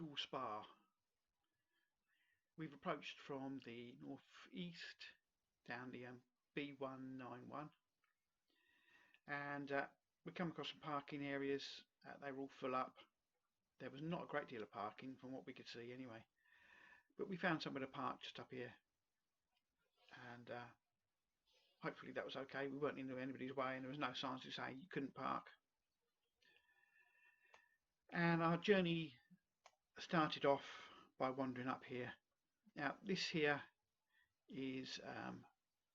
Woodhall Spa. We've approached from the northeast down the B191, and we come across some parking areas. They were all full up. There was not a great deal of parking from what we could see anyway, but we found somewhere to park just up here, and hopefully that was okay. We weren't in anybody's way and there was no signs to say you couldn't park. And our journey started off by wandering up here. Now this here is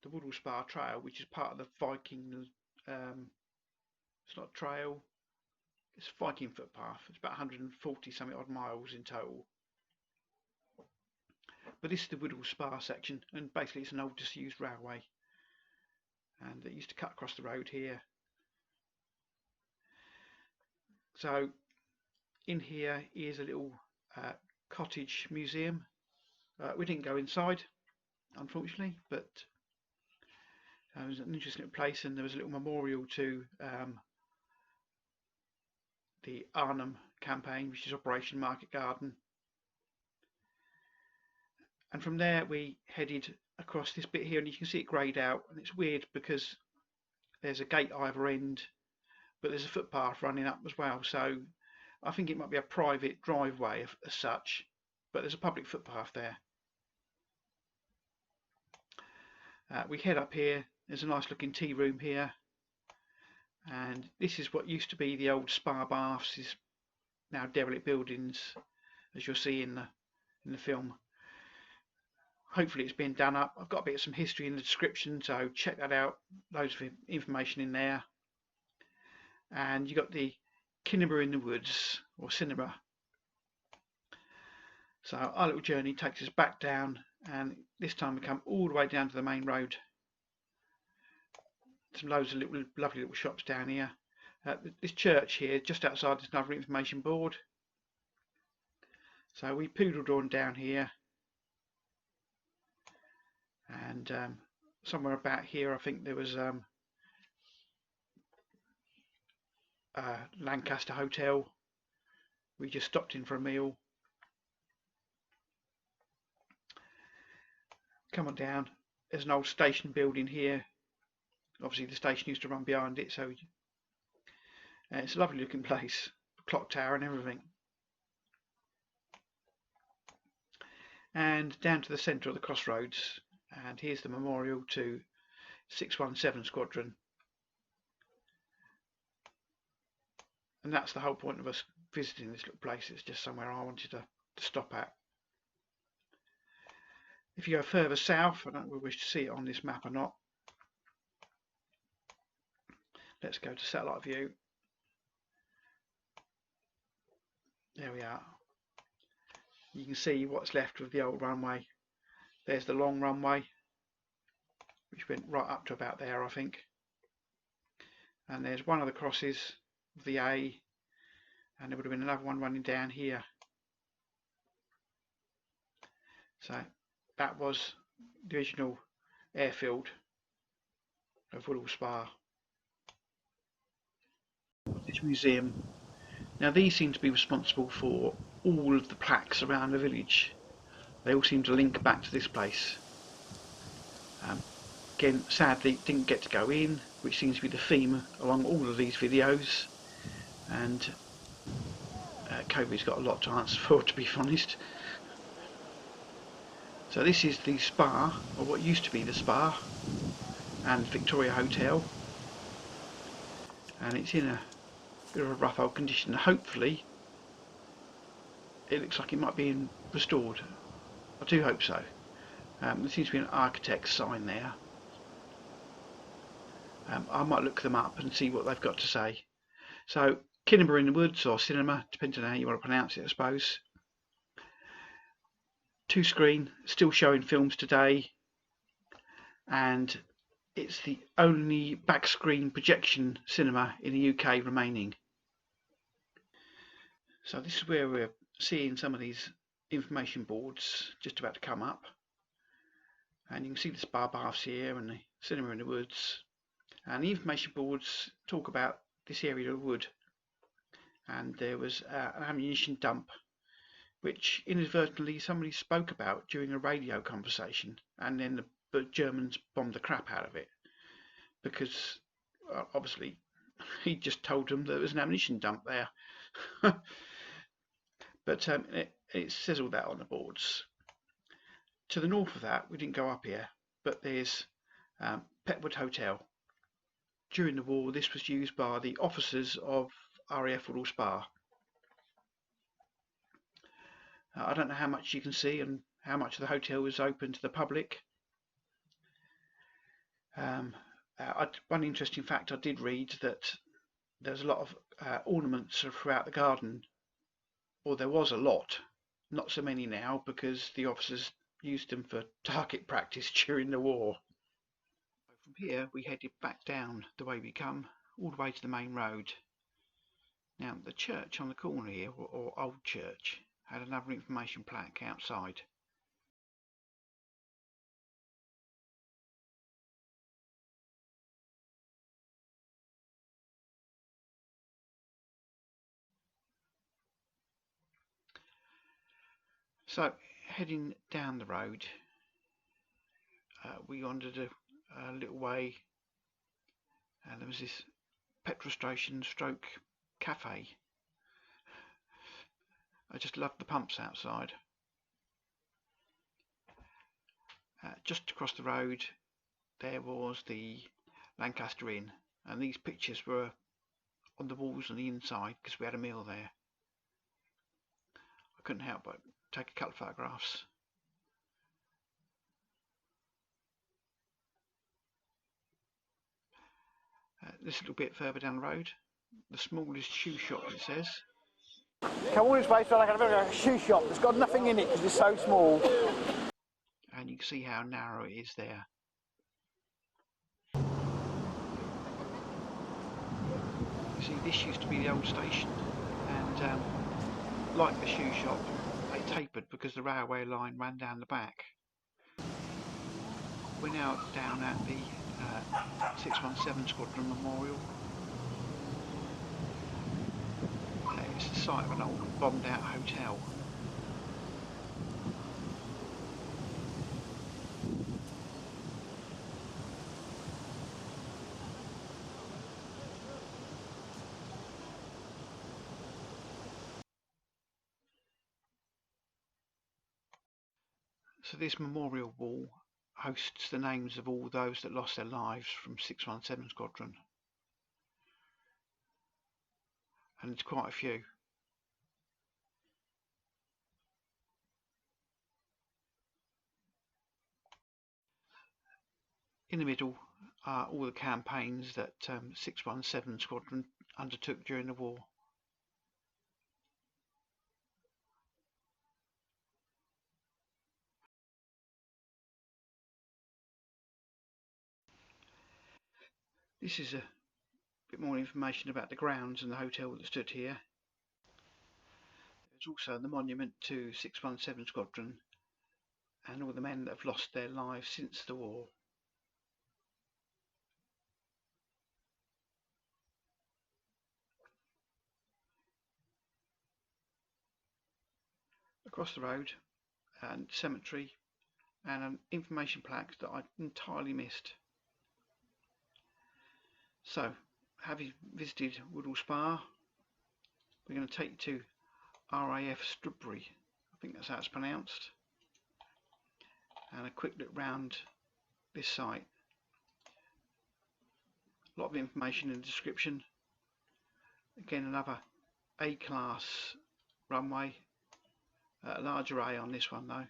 the Woodhall Spa Trail, which is part of the Viking, it's not a trail, it's a Viking footpath. It's about 140 something odd miles in total. But this is the Woodhall Spa section, and basically it's an old disused railway, and it used to cut across the road here. So in here is a little cottage museum. We didn't go inside, unfortunately, but it was an interesting place, and there was a little memorial to the Arnhem campaign, which is Operation Market Garden. And from there we headed across this bit here, and you can see it greyed out, and it's weird because there's a gate either end, but there's a footpath running up as well, so I think it might be a private driveway as such, but there's a public footpath there. We head up here. There's a nice looking tea room here, and this is what used to be the old spa baths. Is now derelict buildings, as you'll see in the film. Hopefully it's been done up. I've got a bit of some history in the description, so check that out. Loads of information in there. And you got the Cinema in the Woods, or cinema. So our little journey takes us back down, and this time we come all the way down to the main road. Some loads of lovely little shops down here. This church here, just outside, there's another information board. So we poodled on down here, and somewhere about here I think there was Lancaster Hotel. We just stopped in for a meal. Come on down. There's an old station building here. Obviously the station used to run behind it, so it's a lovely looking place, clock tower and everything. And down to the centre of the crossroads, and here's the memorial to 617 Squadron. And that's the whole point of us visiting this little place. It's just somewhere I wanted to stop at. If you go further south, I don't know if we wish to see it on this map or not. Let's go to satellite view. There we are. You can see what's left of the old runway. There's the long runway, which went right up to about there, I think. And there's one of the crosses of the A, and there would have been another one running down here. So that was the original airfield of Woodhall Spa. This museum. Now these seem to be responsible for all of the plaques around the village. They all seem to link back to this place. Again, sadly didn't get to go in, which seems to be the theme along all of these videos, and COVID's got a lot to answer for, to be honest. So this is the spa, or what used to be the spa, and Victoria Hotel, and it's in a bit of a rough old condition. Hopefully it looks like it might be restored. I do hope so. There seems to be an architect's sign there. I might look them up and see what they've got to say. So Cinema in the Woods, or cinema, depending on how you want to pronounce it, I suppose. 2-screen, still showing films today, and it's the only back screen projection cinema in the UK remaining. So this is where we're seeing some of these information boards just about to come up, and you can see the spa baths here and the Cinema in the Woods, and the information boards talk about this area of wood, and there was an ammunition dump which inadvertently somebody spoke about during a radio conversation, and then the Germans bombed the crap out of it because obviously he just told them there was an ammunition dump there. But it says all that on the boards. To the north of that, we didn't go up here, but there's Petwood Hotel. During the war, this was used by the officers of RAF Woodhall Spa. I don't know how much you can see and how much of the hotel is open to the public. One interesting fact I did read that there's a lot of ornaments throughout the garden, or there was a lot, not so many now because the officers used them for target practice during the war. From here we headed back down the way we come, all the way to the main road. Now the church on the corner here, or Old Church, had another information plaque outside. So heading down the road, we wandered a little way, and there was this petrol station stroke cafe. I just loved the pumps outside. Just across the road there was the Lancaster Inn, and these pictures were on the walls on the inside because we had a meal there. I couldn't help but take a couple of photographs. This little bit further down the road, the smallest shoe shop, it says. Come all this way, so like a shoe shop. It's got nothing in it because it's so small. And you can see how narrow it is there. You see, this used to be the old station, and like the shoe shop, they tapered because the railway line ran down the back. We're now down at the 617 Squadron Memorial. It's the site of an old bombed out hotel. So this memorial wall hosts the names of all those that lost their lives from 617 Squadron. And it's quite a few. In the middle are all the campaigns that 617 Squadron undertook during the war. This is a bit more information about the grounds and the hotel that stood here. There's also the monument to 617 Squadron and all the men that have lost their lives since the war. Across the road, and cemetery and an information plaque that I entirely missed. So, having visited Woodhall Spa, we're going to take you to RAF Strudbury, I think that's how it's pronounced, and a quick look round this site. A lot of information in the description. Again, another A-class runway, a larger A on this one though.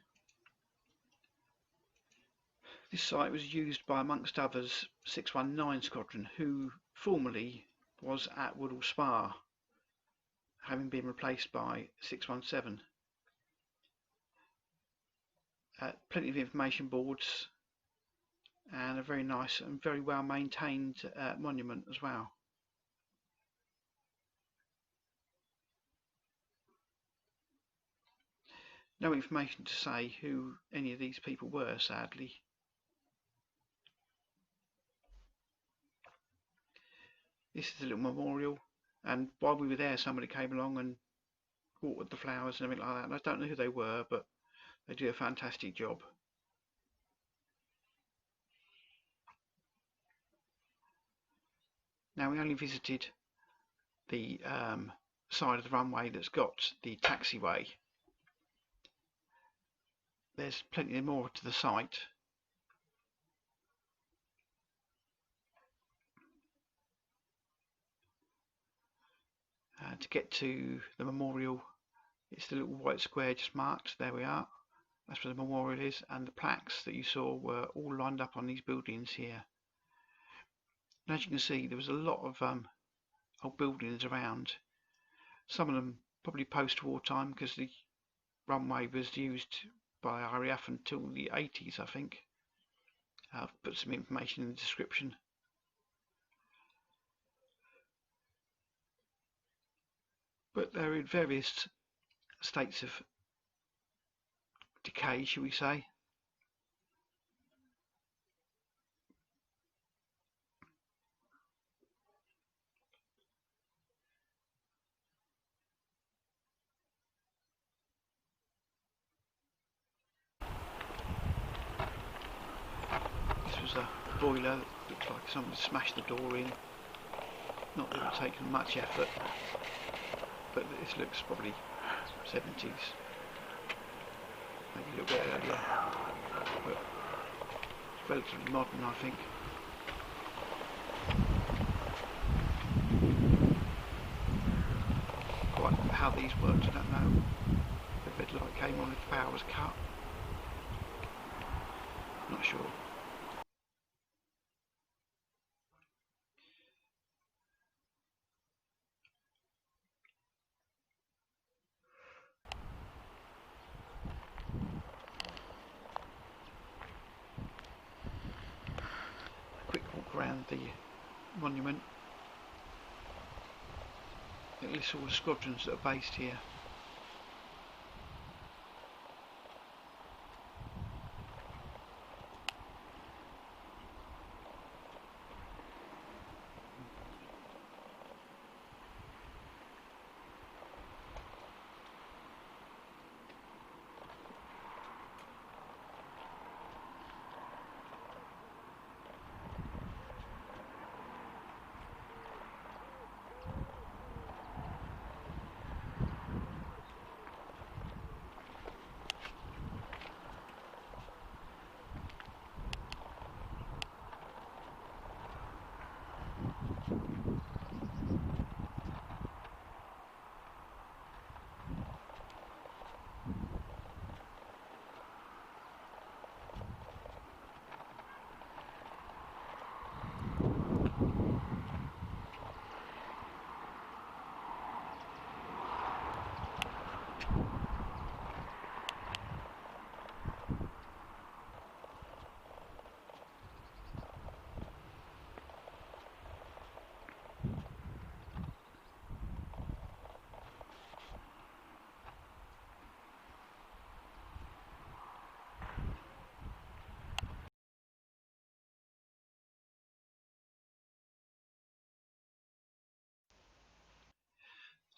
This site was used by, amongst others, 619 Squadron, who formerly was at Woodhall Spa, having been replaced by 617. Plenty of information boards and a very nice and very well maintained monument as well. No information to say who any of these people were, sadly. This is a little memorial, and while we were there somebody came along and watered the flowers and everything like that. And I don't know who they were, but they did a fantastic job. Now, we only visited the side of the runway that's got the taxiway. There's plenty more to the site. To get to the memorial, it's the little white square just marked. There we are. That's where the memorial is, and the plaques that you saw were all lined up on these buildings here. And as you can see, there was a lot of old buildings around. Some of them probably post-war time, because the runway was used by RAF until the 80s, I think. I've put some information in the description. But they're in various states of decay, shall we say. This was a boiler that looked like someone smashed the door in. Not that it would take much effort, but this looks probably 70s, maybe a little bit earlier, but relatively modern, I think. Quite how these worked, I don't know. The red light came on if the power was cut. Not sure. A quick walk around the monument. It lists all the squadrons that are based here.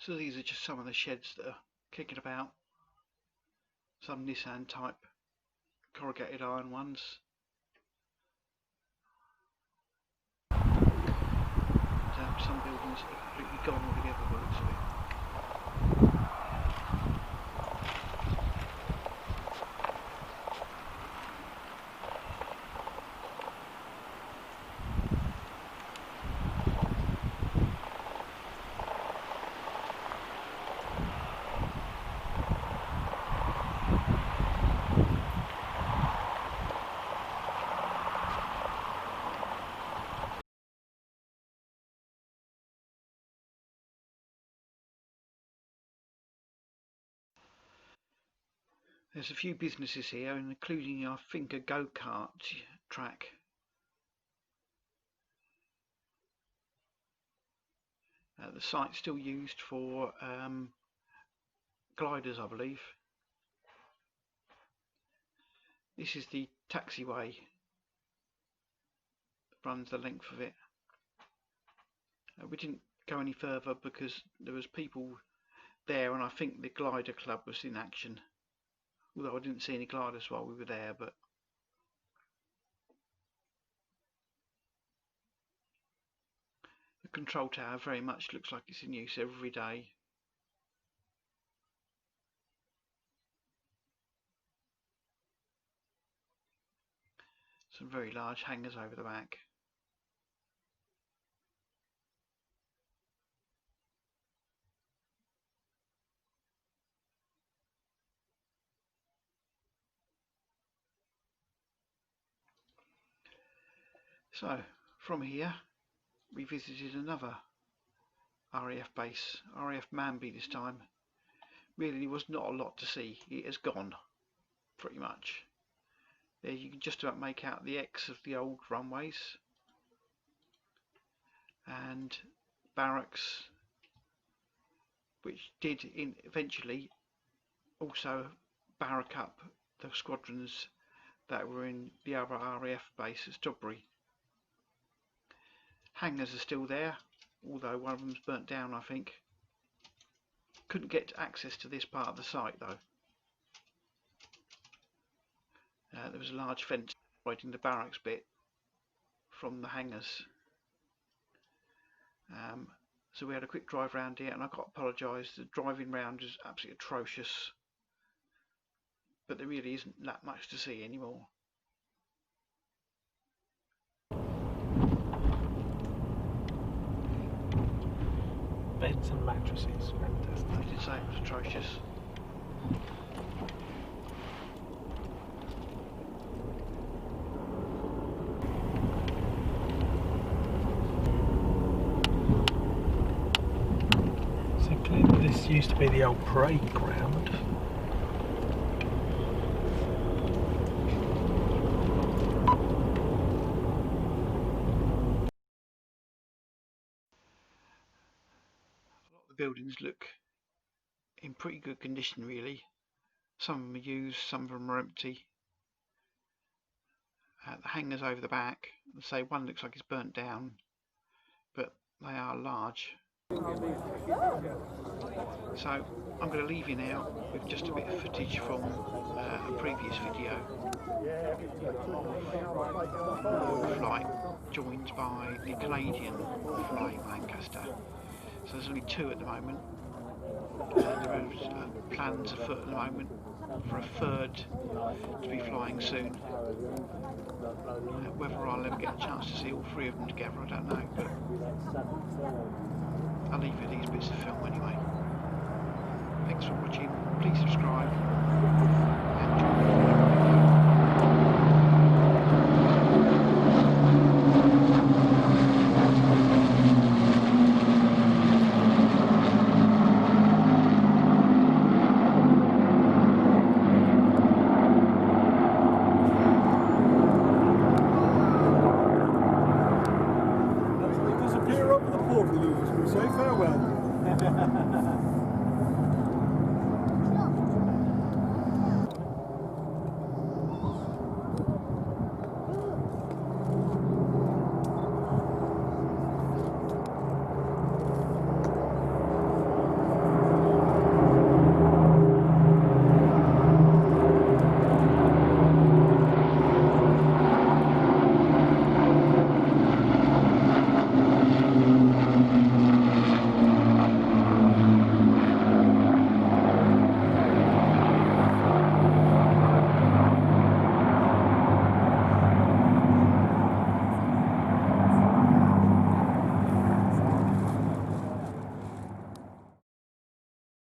So these are just some of the sheds that are kicking about. Some Nissan type corrugated iron ones. Some buildings are completely gone altogether by the looks of it. There's a few businesses here, including I think a go-kart track. The site's still used for gliders, I believe. This is the taxiway that runs the length of it. We didn't go any further because there was people there, and I think the glider club was in action, although I didn't see any gliders while we were there. But the control tower very much looks like it's in use every day. Some very large hangars over the back. So from here we visited another RAF base, RAF Manby this time. Really there was not a lot to see. It has gone pretty much. There you can just about make out the X of the old runways, and barracks, which did eventually also barrack up the squadrons that were in the other RAF base at Stodbury. Hangars are still there, although one of them's burnt down, I think. Couldn't get access to this part of the site though. There was a large fence separating the barracks bit from the hangars. So we had a quick drive round here, and I've got to apologise, the driving round is absolutely atrocious, but there really isn't that much to see anymore. Beds and mattresses, fantastic. I did say it was atrocious. So clearly this used to be the old parade ground. Buildings look in pretty good condition really. Some of them are used, some of them are empty. The hangars over the back, let's say one looks like it's burnt down, but they are large. So I'm going to leave you now with just a bit of footage from a previous video of flight joined by the Canadian Flying Lancaster. So there's only two at the moment. There are plans afoot at the moment for a third to be flying soon. Whether I'll ever get a chance to see all three of them together, I don't know, but I'll leave you these bits of film anyway. Thanks for watching, please subscribe.